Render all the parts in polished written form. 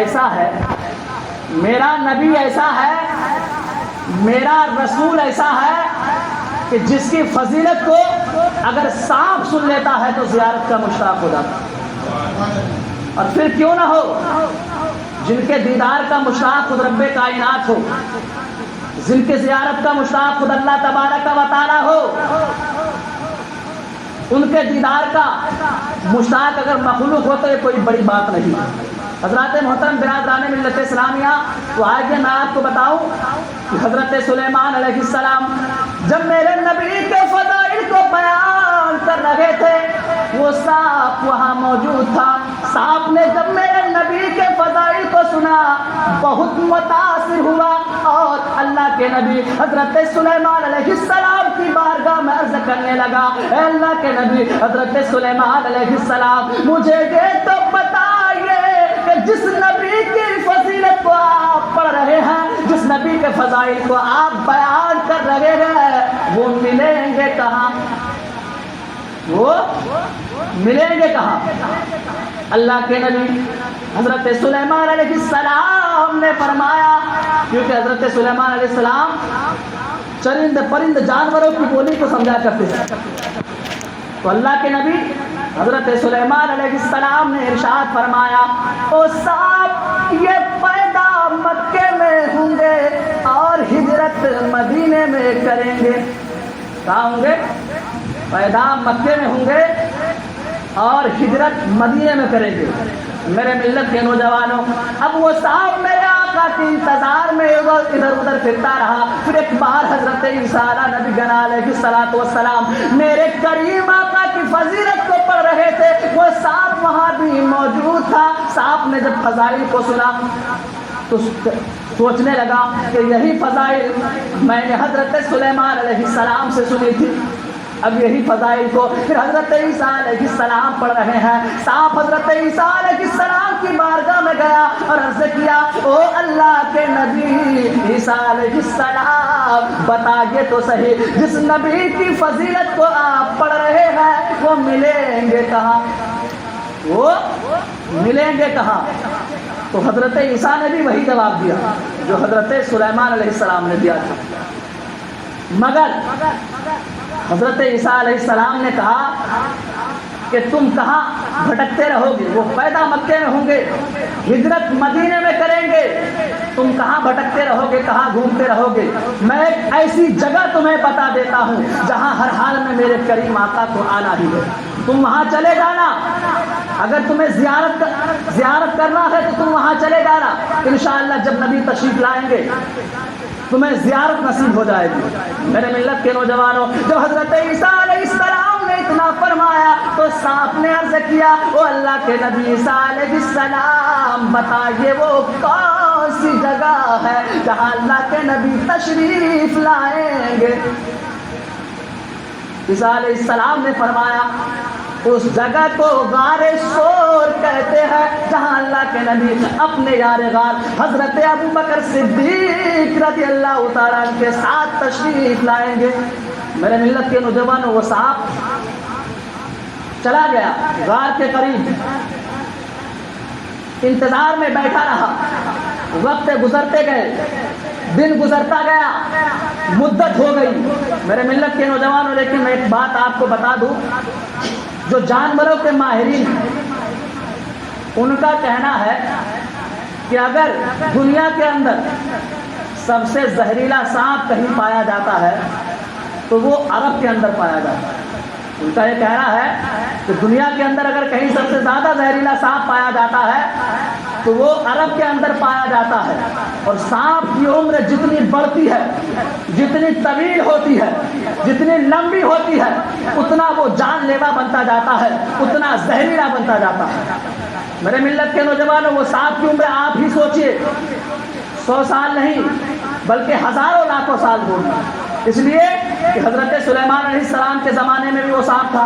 ایسا ہے، میرا نبی ایسا ہے، میرا رسول ایسا ہے کہ جس کی فضیلت کو اگر سانپ سن لیتا ہے تو زیارت کا مشتاق ہو جاتا ہے۔ اور پھر کیوں نہ ہو، جن کے دیدار کا مشتاق خود رب کائنات ہو، جن کے زیارت کا مشتاق خود اللہ تبارک و تعالی ہو، ان کے دیدار کا مشتاق اگر مخلوق ہو تو یہ کوئی بڑی بات نہیں۔ حضرات محترم برادران ملت اسلامیہ، تو آئیے میں آپ کو بتاؤں کہ حضرت سلیمان علیہ السلام جب میرے نبی کے فضائل کو بیان کر رہے تھے، وہ سانپ وہاں موجود تھا۔ سانپ نے جب میرے نبی کے فضائل کو سنا بہت متاثر ہوا اور اللہ کے نبی حضرت سلیمان علیہ السلام کی بارگاہ میں عرض کرنے لگا، اے اللہ کے نبی حضرت سلیمان علیہ السلام، مجھے یہ تو بتائیے کہ جس نبی کی فضیلت کو آپ پڑھ رہے ہیں، جس نبی کے فضائل کو آپ بیان کر رہے ہیں، وہ ملیں گے کہاں؟ وہ ملیں گے کہاں؟ اللہ کے نبی حضرت سلیمان علیہ السلام نے فرمایا، کیونکہ حضرت سلیمان علیہ السلام چرند پرند جانوروں کی بولی کو سمجھا کرتے تھے، تو اللہ کے نبی حضرت سلیمان علیہ السلام نے ارشاد فرمایا، او صاحب یہ پیدا مکے میں ہوں گے اور ہجرت مدینے میں کریں گے۔ کہاں ہوں گے؟ پیدا مکے میں ہوں گے اور ہجرت مدینے میں کریں گے۔ میرے ملت کے نوجوانوں، اب وہ صاحب میرے آقا کے انتظار میں ادھر ادھر پھرتا رہا۔ پھر ایک بار حضرت عیسیٰ نبی گنا علیہ الصلوۃ والسلام میرے کریم آقا کی فضیلت کو پڑھ رہے تھے، وہ صاحب وہاں بھی موجود تھا۔ صاحب نے جب فضائل کو سنا تو سوچنے لگا کہ یہی فضائل میں نے حضرت سلیمان علیہ السلام سے سنی تھی، اب یہی فضائل کو پھر حضرت عیسیٰ علیہ السلام پڑھ رہے ہیں۔ صاحب حضرت عیسیٰ علیہ السلام کی بارگاہ میں گیا اور عرض کیا، او اللہ کے نبی عیسیٰ علیہ السلام، بتائیے تو صحیح، جس نبی کی فضیلت کو آپ پڑھ رہے ہیں وہ ملیں گے کہاں؟ وہ ملیں گے کہاں؟ تو حضرت عیسیٰ نے بھی وہی جواب دیا جو حضرت سلیمان علیہ السلام نے دیا تھا، مگر حضرت عیسیٰ علیہ السلام نے کہا کہ تم کہاں بھٹکتے رہو گے؟ وہ پیدا مکے میں ہوں گے، ہجرت مدینے میں کریں گے، تم کہاں بھٹکتے رہو گے، کہاں گھومتے رہو گے؟ میں ایک ایسی جگہ تمہیں بتا دیتا ہوں جہاں ہر حال میں میرے کریم آقا کو آنا ہی ہے، تم وہاں چلے جانا۔ اگر تمہیں زیارت کرنا ہے تو تم وہاں چلے جانا، انشاءاللہ جب نبی تشریف لائیں گے تمہیں زیارت نصیب ہو جائے گی۔ میرے ملت کے نوجوانوں، جب حضرت عیسیٰ علیہ السلام نے اتنا فرمایا تو سانپ نے عرض کیا، او اللہ کے نبی عیسیٰ علیہ السلام، بتائیے وہ کون سی جگہ ہے جہاں اللہ کے نبی تشریف لائیں گے؟ عیسیٰ علیہ السلام نے فرمایا، اس جگہ کو غار سور کہتے ہیں جہاں اللہ کے نبی اپنے یار غار حضرت ابوبکر صدیق رضی اللہ تعالیٰ عنہ کے ساتھ تشریف لائیں گے۔ میرے ملت کے نوجوانوں، وہ صاحب چلا گیا غار کے قریب، انتظار میں بیٹھا رہا، وقت گزرتے گئے، دن گزرتا گیا، مدت ہو گئی۔ میرے ملت کے نوجوانوں، لیکن میں ایک بات آپ کو بتا دوں، جو جانوروں کے ماہرین ہیں ان کا کہنا ہے کہ اگر دنیا کے اندر سب سے زہریلا سانپ کہیں پایا جاتا ہے تو وہ عرب کے اندر پایا جاتا ہے۔ ان کا یہ کہنا ہے کہ دنیا کے اندر اگر کہیں سب سے زیادہ زہریلا سانپ پایا جاتا ہے تو وہ عرب کے اندر پایا جاتا ہے۔ اور سانپ کی عمر جتنی بڑھتی ہے، جتنی طویل ہوتی ہے، جتنی لمبی ہوتی ہے، اتنا وہ جان لیوا بنتا جاتا ہے، اتنا زہریلا بنتا جاتا ہے۔ میرے ملت کے نوجوانوں، وہ سانپ کی عمر آپ ہی سوچئے، 100 سال نہیں بلکہ ہزاروں لاکھوں سال ہوگی، اس لیے کہ حضرت سلیمان علیہ السلام کے زمانے میں بھی وہ سانپ تھا،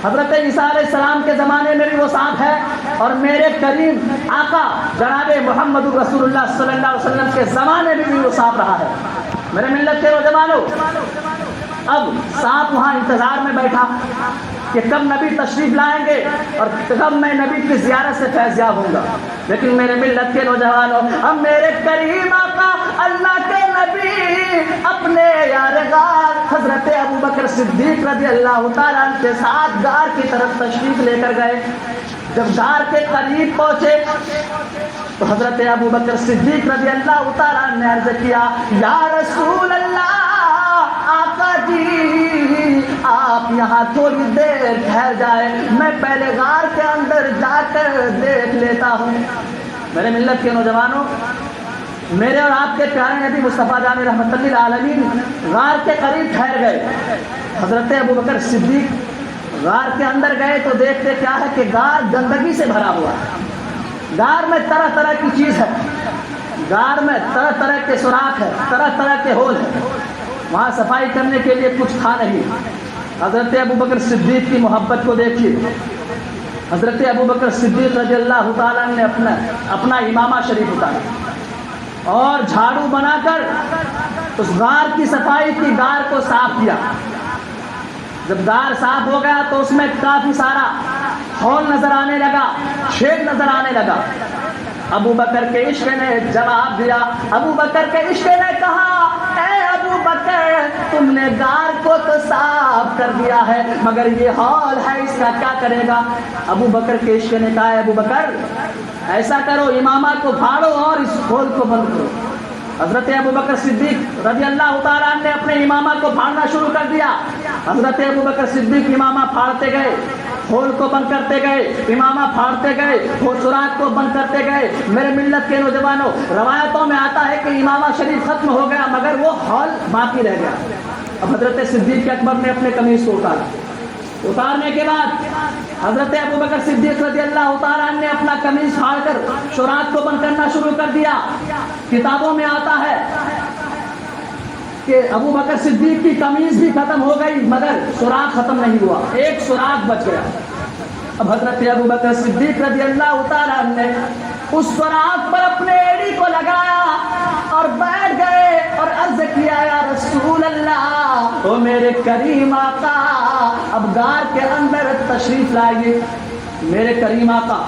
حضرت عیسیٰ علیہ السلام کے زمانے میں بھی وہ سانپ ہے، اور میرے کریم آقا جناب محمد رسول اللہ صلی اللہ علیہ وسلم کے زمانے میں بھی وہ سانپ رہا ہے۔ میرے ملت کے نوجوانوں، اب سانپ وہاں انتظار میں بیٹھا، کہ کب نبی تشریف لائیں گے اور کب میں نبی کی زیارت سے فیض یاب ہوں گا، لیکن میرے ملت کے نوجوانوں، اب میرے کریم آقا اللہ کے نبی اپنے یار غار حضرت ابوبکر صدیق رضی اللہ تعالیٰ عنہ کے ساتھ غار کی طرف تشریف لے کر گئے۔ جب غار کے قریب پہنچے تو حضرت ابوبکر صدیق رضی اللہ تعالیٰ عنہ نے عرض کیا، یا رسول اللہ، آقا جی آپ یہاں تھوڑی دیر ٹھہر جائیں، میں پہلے غار کے اندر جا کر دیکھ لیتا ہوں۔ میرے ملت کے نوجوانوں، میرے اور آپ کے پیارے نبی مصطفیٰ جان رحمت للعالمین غار کے قریب ٹھہر گئے۔ حضرت ابوبکر صدیق غار کے اندر گئے تو دیکھتے کیا ہے کہ غار گندگی سے بھرا ہوا ہے۔ غار میں طرح طرح کی چیز ہے، غار میں طرح طرح کے سوراخ ہے، طرح طرح کے ہول ہیں، وہاں صفائی کرنے کے لیے کچھ تھا نہیں۔ حضرت ابوبکر صدیق کی محبت کو دیکھیے، حضرت ابوبکر صدیق رضی اللہ تعالیٰ نے اپنا امامہ شریف اتارا اور جھاڑو بنا کر اس غار کی صفائی کی، غار کو صاف کیا۔ جب غار صاف ہو گیا تو اس میں کافی سارا ہول نظر آنے لگا، چھید نظر آنے لگا۔ ابو بکر کے عشق نے جواب دیا، ابو بکر کے عشق نے کہا، اے ابو بکر تم نے غار کو تو صاف کر دیا ہے مگر یہ ہال ہے اس کا کیا کرے گا؟ ابو بکر کے عشق نے کہا، ابو بکر ایسا کرو، امامہ کو پھاڑو اور اس ہول کو بند کرو۔ حضرت ابوبکر صدیق رضی اللہ تعالیٰ عنہ نے اپنے امامہ کو پھاڑنا شروع کر دیا۔ حضرت ابوبکر صدیق امامہ پھاڑتے گئے، ہول کو بند کرتے گئے، امامہ پھاڑتے گئے، وہ سوراخ کو بند کرتے گئے۔ میرے ملت کے نوجوانوں، روایتوں میں آتا ہے کہ امامہ شریف ختم ہو گیا مگر وہ ہال باقی رہ گیا۔ اب حضرت صدیق اکبر نے اپنے قمیص کو اتارنے کے بعد حضرت ابوبکر صدیق رضی اللہ تعالیٰ عنہ نے اپنا قمیص پھاڑ کر سوراخ کو بند کرنا شروع کر دیا۔ کتابوں میں آتا ہے کہ ابوبکر صدیق کی قمیص بھی ختم ہو گئی مگر سوراخ ختم نہیں ہوا، ایک سوراخ بچ گیا۔ اب حضرت ابوبکر صدیق رضی اللہ تعالیٰ عنہ نے اس سوراخ پر اپنے ایڑی کو لگایا اور بیٹھ گئے اور عرض کیا، یا رسول اللہ، او میرے کریم آقا اب غار کے اندر تشریف لائیے۔ میرے کریم آقا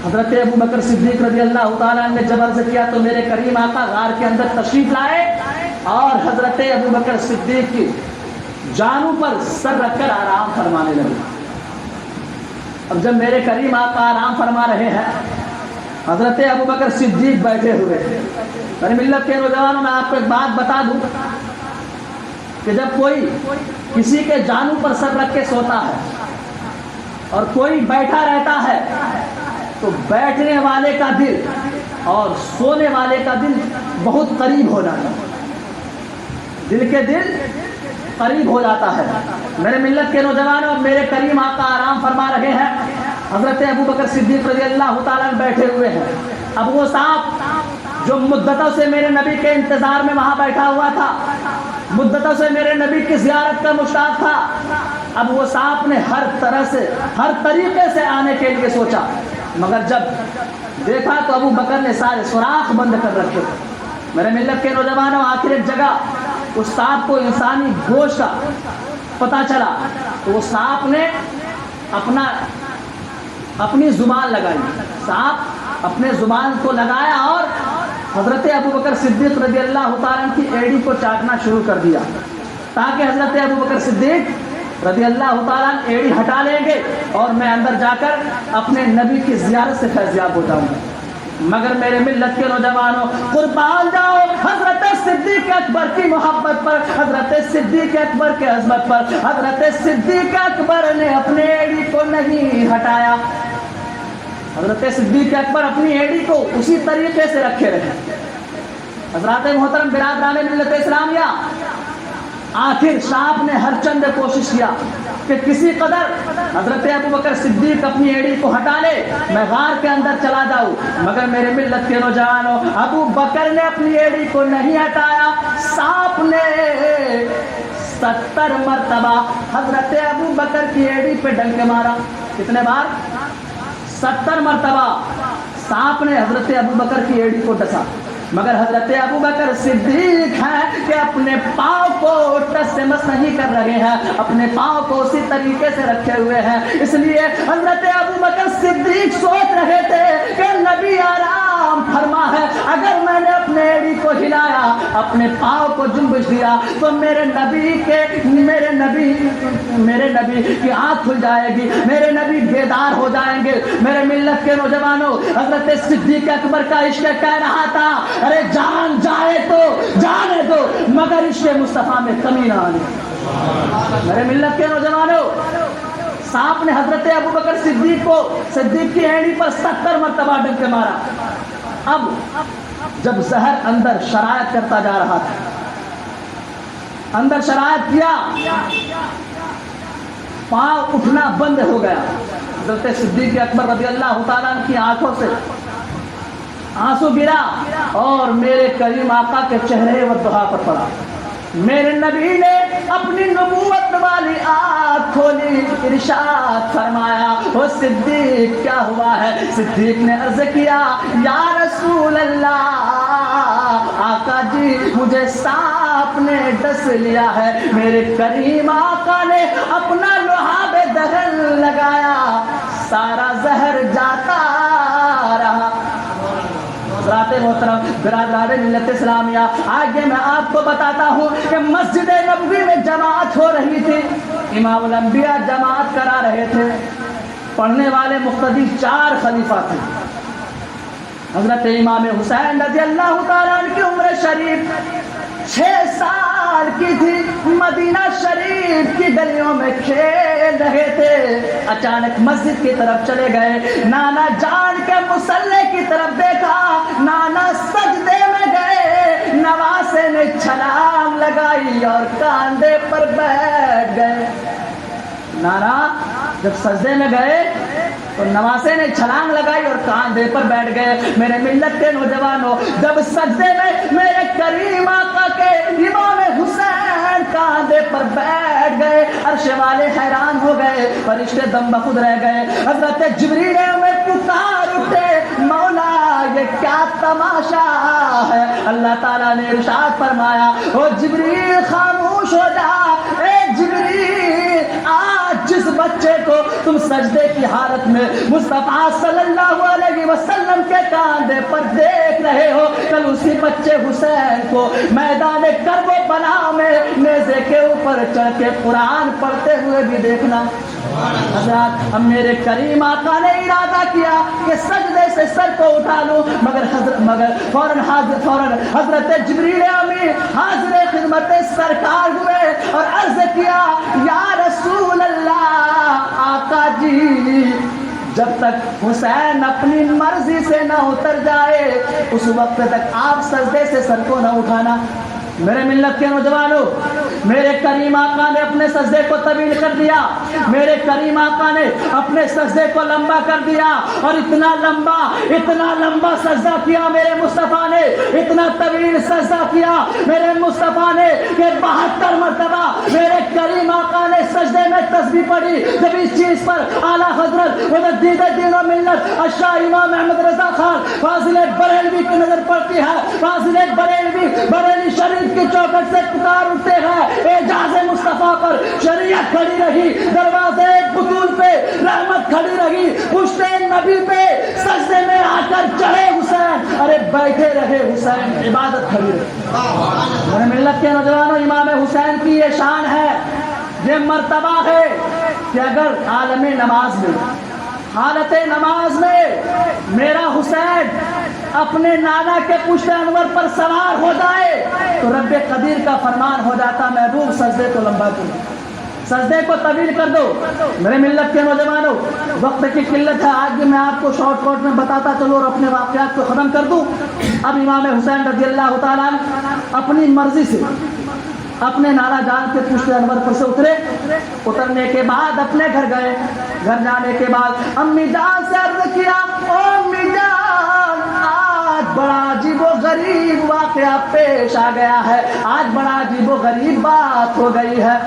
حضرت ابوبکر صدیق رضی اللہ تعالیٰ عنہ نے جب عرض کیا تو میرے کریم آقا غار کے اندر تشریف لائے اور حضرت ابوبکر صدیق کی جانوں پر سر رکھ کر آرام فرمانے لگے۔ اب جب میرے کریم آقا آرام فرما رہے ہیں، حضرت ابوبکر صدیق بیٹھے ہوئے ہیں۔ میری ملت کے نوجوانوں، میں آپ کو ایک بات بتا دوں کہ جب کوئی کسی کے جانوں پر سر رکھ کے سوتا ہے اور کوئی بیٹھا رہتا ہے تو بیٹھنے والے کا دل اور سونے والے کا دل بہت قریب ہو جاتا ہے، دل کے دل قریب ہو جاتا ہے۔ میرے ملت کے نوجوانوں، میرے کریم آقا آرام فرما رہے ہیں، حضرت ابوبکر صدیق رضی اللہ تعالیٰ بیٹھے ہوئے ہیں۔ اب وہ سانپ جو مدتوں سے میرے نبی کے انتظار میں وہاں بیٹھا ہوا تھا، مدتوں سے میرے نبی کی زیارت کا مشتاق تھا، اب وہ سانپ نے ہر طرح سے، ہر طریقے سے آنے کے لیے سوچا مگر جب دیکھا تو ابو بکر نے سارے سوراخ بند کر رکھے۔ میرے ملت کے نوجوانوں، آخر ایک جگہ اس سانپ کو انسانی گوشت کا پتہ چلا تو وہ سانپ نے اپنی زبان لگائی، سانپ اپنے زبان کو لگایا اور حضرت ابوبکر صدیق رضی اللہ تعالیٰ عنہ کی ایڑی کو چاٹنا شروع کر دیا تاکہ حضرت ابوبکر صدیق رضی اللہ تعالیٰ عنہ ایڑی ہٹا لیں گے اور میں اندر جا کر اپنے نبی کی زیارت سے فیضیاب ہو جاؤں گا۔ مگر میرے ملت کے نوجوانوں، قربان جاؤ حضرت صدیق اکبر کی محبت پر، حضرت صدیق اکبر کے عظمت پر، حضرت صدیق اکبر نے اپنے ایڑی کو نہیں ہٹایا۔ حضرت صدیق اکبر اپنی ایڑی کو اسی طریقے سے رکھے رہے۔ حضرات محترم برادران ملت اسلامیہ، آخر سانپ نے ہر چند کوشش کیا کہ کسی قدر حضرت ابوبکر صدیق اپنی ایڑی کو ہٹا لے، میں غار کے اندر چلا جاؤں، مگر میرے ملت کے نوجوانوں، ابو بکر نے اپنی ایڑی کو نہیں ہٹایا۔ سانپ نے 70 مرتبہ حضرت ابو بکر کی ایڑی پہ ڈنک مارا۔ کتنے بار؟ 70 مرتبہ سانپ نے حضرت ابو بکر کی ایڑی کو ڈسا۔ مگر حضرت ابو بکر صدیق ہیں کہ اپنے پاؤں کو ٹس سے مس نہیں کر رہے ہیں، اپنے پاؤں کو اسی طریقے سے رکھے ہوئے ہیں۔ اس لیے حضرت ابو بکر صدیق سوچ رہے تھے کہ نبی آرام فرما ہے، اگر میں نے اپنے ایڑی کو ہلایا، اپنے پاؤں کو جنبش دیا تو میرے نبی کی آنکھ کھل جائے گی، میرے نبی بیدار ہو جائیں گے۔ میرے ملت کے نوجوانوں، حضرت صدیق اکبر کا عشق کہہ رہا تھا ارے جان جائے تو جانے دو مگر عشق مصطفیٰ میں کمی نہ آنے۔ میرے ملت کے نوجوانوں، سانپ نے حضرت ابو بکر صدیق کی اینڈی پر 70 مرتبہ ڈنک مارا۔ اب جب زہر اندر شرائط کرتا جا رہا تھا، اندر شرائط کیا، پاؤں اٹھنا بند ہو گیا۔ حضرت صدیق اکبر رضی اللہ تعالیٰ عنہ کی آنکھوں سے آنسو گرا اور میرے کریم آقا کے چہرے والضحا پر پڑا۔ میرے نبی نے اپنی نبوت والی آنکھ کھولی، ارشاد فرمایا وہ صدیق کیا ہوا ہے؟ صدیق نے عرض کیا یا رسول اللہ، آقا جی مجھے سانپ نے ڈس لیا ہے۔ میرے کریم آقا نے اپنا لعاب دہن لگایا، سارا زہر جاتا رہا۔ حضرات محترم برادران ملت اسلامیہ، آگے میں آپ کو بتاتا ہوں کہ مسجد نبوی میں جماعت ہو رہی تھی، امام الانبیاء جماعت کرا رہے تھے، پڑھنے والے مقتدی 4 خلیفہ تھے۔ حضرت امام حسین رضی اللہ تعالیٰ عنہ کی عمر شریف 6 سال کی تھی، مدینہ شریف کی گلیوں میں کھیل رہے تھے، اچانک مسجد کی طرف چلے گئے، نانا جان کے مصلے کی طرف دیکھا، نانا سجدے میں گئے، نواسے نے چھلانگ لگائی اور کاندھے پر بیٹھ گئے۔ نانا جب سجدے میں گئے تو نواسے نے چھلانگ لگائی اور کاندھے پر بیٹھ گئے۔ میرے ملت کے نوجوانوں، جب سجدے میں میرے کریم آقا کے امام حسین کاندھے پر بیٹھ گئے، عرش والے حیران ہو گئے، فرشتے دم بخود رہ گئے۔ حضرت جبریل میں پکار اٹھے مولا یہ کیا تماشا ہے؟ اللہ تعالیٰ نے ارشاد فرمایا او جبریل خاموش ہو جا، اے جبریل آج جس بچے کو تم سجدے کی حالت میں مصطفیٰ صلی اللہ علیہ وسلم کے کاندھے پر دیکھ رہے ہو، کل اسی بچے حسین کو میدان کرب و بلا میں نیزے کے اوپر چڑھ کے قرآن پڑھتے ہوئے بھی دیکھنا۔ حضرات اب میرے کریم آقا نے ارادہ کیا کہ سجدے سے سر کو اٹھا لوں، مگر فوراً حضرت جبریل امین حاضر خدمت سرکار ہوئے اور عرض کیا یا رسول اللہ، آقا جی جب تک حسین اپنی مرضی سے نہ اتر جائے اس وقت تک آپ سجدے سے سر کو نہ اٹھانا۔ میرے ملت کے نوجوانوں، میرے کریم آقا نے اپنے سجدے کو طویل کر دیا، میرے کریم آقا نے اپنے سجدے کو لمبا کر دیا، اور اتنا لمبا سجدہ کیا میرے مصطفیٰ نے، اتنا طویل سجدہ کیا میرے مصطفیٰ نے کہ 72 مرتبہ میرے کریم آقا نے سجدے میں تسبیح پڑھی۔ جب اس چیز پر اعلیٰ حضرت مجدد دین و ملت الشاہ امام احمد رضا خان فاضل بریلوی کی نظر پڑتی ہے، فاضل بریلی شریف کی چوکھٹ سے پکار اٹھتے ہیں اعجاز مصطفیٰ پر شریعت کھڑی رہی، دروازے بطول پہ رحمت کھڑی رہی، پشت نبی پہ سجدے میں آ کر چڑھے حسین، ارے بیٹھے رہے حسین، عبادت کھڑی رہی۔ میرے ملت کے نوجوانوں، امام حسین کی یہ شان ہے، یہ مرتبہ ہے کہ اگر عالم نماز میں، حالت نماز میں میرا حسین اپنے نانا کے پشت انور پر سوار ہو جائے تو رب قدیر کا فرمان ہو جاتا محبوب سجدے کو لمبا کر دو، سجدے کو طویل کر دو۔ میرے ملت کے نوجوانوں، وقت کی قلت ہے، آج بھی میں آپ کو شارٹ کٹ میں بتاتا چلوں اور اپنے واقعات کو ختم کر دوں۔ اب امام حسین رضی اللہ تعالیٰ اپنی مرضی سے اپنے نانا جان کے پشت انور پر سے اترے، اترنے کے بعد اپنے گھر گئے، گھر جانے کے بعد امی جان سے عرض کیا او امی جان آج بڑا عجیب و غریب واقعہ پیش آ گیا ہے، آج بڑا عجیب و غریب بات ہو گئی ہے۔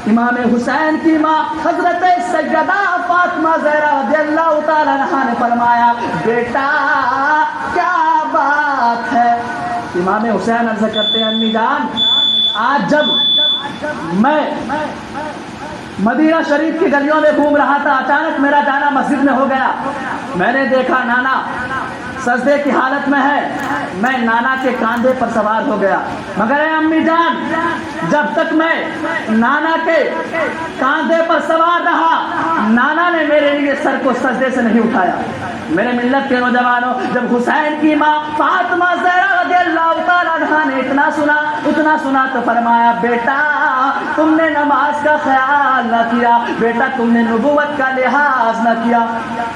امام حسین کی ماں حضرت سیدہ فاطمہ زہرا رضی اللہ تعالیٰ عنہا نے فرمایا بیٹا کیا بات ہے؟ امام حسین عرض کرتے ہیں امی جان آج جب میں مدینہ شریف کی گلیوں میں گھوم رہا تھا اچانک میرا جانا مسجد میں ہو گیا. میں نے دیکھا نانا سجدے کی حالت میں ہے. میں نانا کے کاندھے پر سوار ہو گیا. مگر اے امی جان جب تک میں نانا کے کاندھے پر سوار رہا نانا نے میرے لیے سر کو سجدے سے نہیں اٹھایا. میرے ملت کے نوجوانوں جب حسین کی ماں فاطمہ زہرا رضی اللہ تعالیٰ عنہا نے اتنا سنا تو فرمایا بیٹا تم نے نماز کا خیال نہ کیا, بیٹا تم نے نبوت کا لحاظ نہ کیا.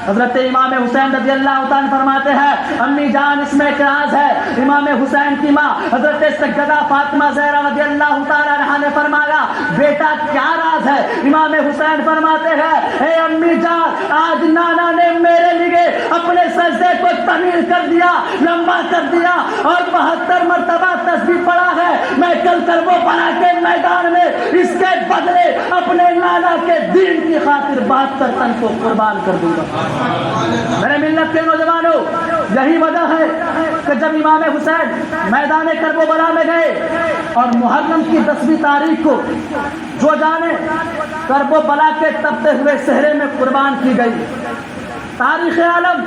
حضرت امام حسین رضی اللہ تعالیٰ فرماتے ہیں امی جان اس میں اعتراض ہے. امام حسین کی ماں حضرت سیدہ فاطمہ زہرا رضی اللہ تعالیٰ عنہا نے فرمایا بیٹا کیا راز ہے؟ امام حسین فرماتے ہیں اے امی جان آج نانا نے میرے لیے اپنے سجدے کو طویل کر دیا, لمبا کر دیا اور 72 مرتبہ تسبیح پڑھا ہے. میں کل کربلا کے میدان میں اس کے بدلے اپنے نانا کے دین کی خاطر 72 تن کو قربان کر دوں گا. میرے ملت کے نوجوانوں یہی وجہ ہے کہ جب امام حسین میدان کربلا میں گئے اور محرم کی 10ویں تاریخ کو جو جانے کربلا کے تپتے ہوئے صحرے میں قربان کی گئی, تاریخ عالم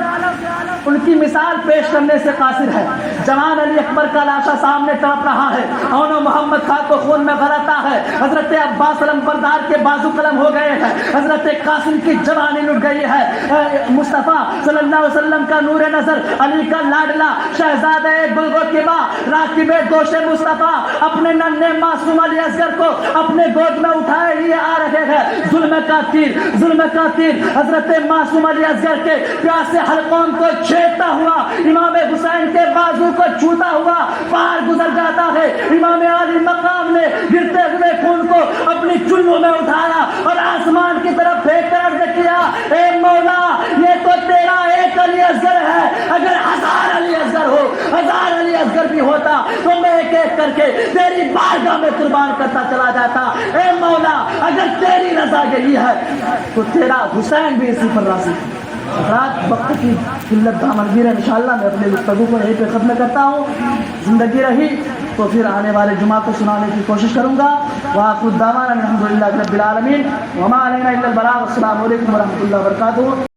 ان کی مثال پیش کرنے سے قاصر ہے. جوان علی اکبر کا لاشا سامنے تڑپ رہا ہے, اونو محمد خان کو خون میں غلطا ہے, حضرت عباس علم بردار کے بازو قلم ہو گئے ہیں, حضرت قاسم کی جوانی لٹ گئی ہے, مصطفیٰ صلی اللہ علیہ وسلم کا نور نظر علی کا لاڈلا شہزادہ گلگو کی ماں راکب دوش مصطفیٰ اپنے ننھے معصوم علی اصغر کو اپنے گود میں اٹھائے لیے آ رہے ہیں. ظلم کا تیر حضرت معصوم علی اصغر کے پیاسے حلقوں کو چھیڑتا ہوا امام حسین کے بازو کو چھوتا ہوا پار گزر جاتا ہے. امام علی مقام نے گرتے ہوئے خون کو اپنی چلوں میں اٹھایا اور آسمان کی طرف پھینک کر عرض کیا اے مولا یہ تو تیرا ایک علی اصغر ہے, اگر 1000 علی اصغر ہو 1000 علی اصغر بھی ہوتا تو میں ایک ایک کر کے تیری بارگاہ میں قربان کرتا چلا جاتا. اے مولا اگر تیری رضا یہی ہے تو تیرا حسین بھی اسی پر راضی. رات وقت کی قلت دامنگیر ہے, انشاءاللہ میں اپنے گفتگو کو یہیں پہ ختم کرتا ہوں. زندگی رہی تو پھر آنے والے جمعہ کو سنانے کی کوشش کروں گا. وآخر دعوانا الحمدللہ رب العالمین وما علینا الا البلاغ. السلام علیکم ورحمۃ اللہ وبرکاتہ.